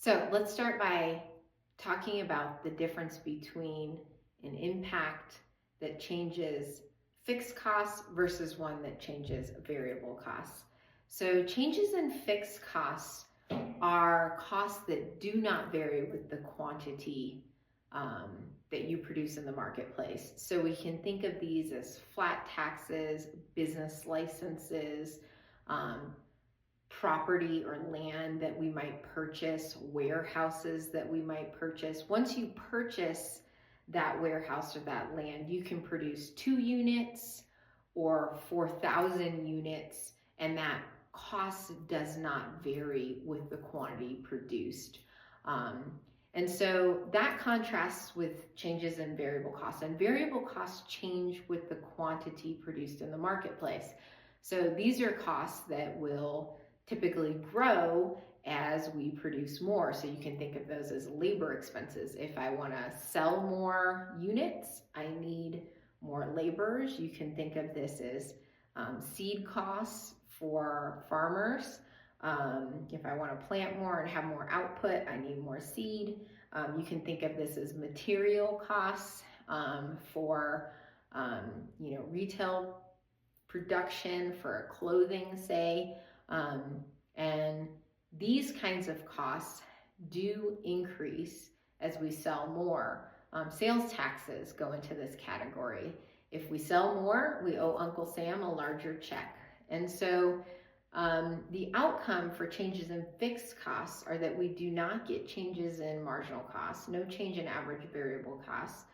So let's start by talking about the difference between an impact that changes fixed costs versus one that changes variable costs. So changes in fixed costs are costs that do not vary with the quantity that you produce in the marketplace. So we can think of these as flat taxes, business licenses, um, property or land that we might purchase, warehouses that we might purchase. Once you purchase that warehouse or that land, you can produce 2 units or 4,000 units, and that cost does not vary with the quantity produced. And so that contrasts with changes in variable costs, and variable costs change with the quantity produced in the marketplace. So these are costs that will typically grow as we produce more. So you can think of those as labor expenses. If I want to sell more units, I need more laborers. You can think of this as seed costs for farmers. If I want to plant more and have more output, I need more seed. You can think of this as material costs for retail production, for clothing, say. And these kinds of costs do increase as we sell more. Sales taxes go into this category. If we sell more, we owe Uncle Sam a larger check. And so the outcome for changes in fixed costs are that we do not get changes in marginal costs, no change in average variable costs,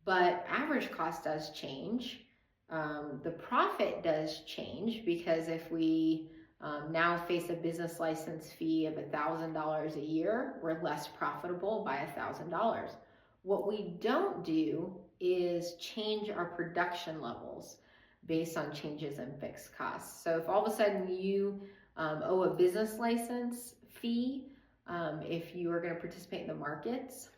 but average cost does change. The profit does change, because if we now face a business license fee of $1,000 a year, we're less profitable by $1,000. What we don't do is change our production levels based on changes in fixed costs. So if all of a sudden you owe a business license fee, if you are going to participate in the markets,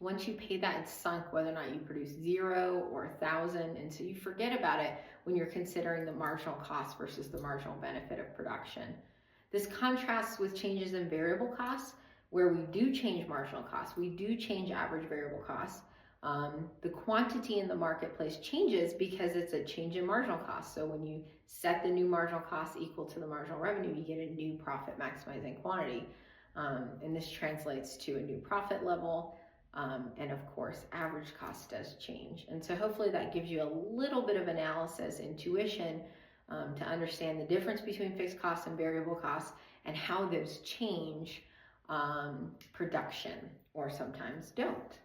once you pay that, it's sunk whether or not you produce 0 or 1,000, and so you forget about it when you're considering the marginal cost versus the marginal benefit of production. This contrasts with changes in variable costs, where we do change marginal costs, we do change average variable costs. The quantity in the marketplace changes because it's a change in marginal cost. So when you set the new marginal cost equal to the marginal revenue, you get a new profit maximizing quantity. And this translates to a new profit level. And of course, average cost does change. And so hopefully that gives you a little bit of analysis, intuition, to understand the difference between fixed costs and variable costs and how those change production, or sometimes don't.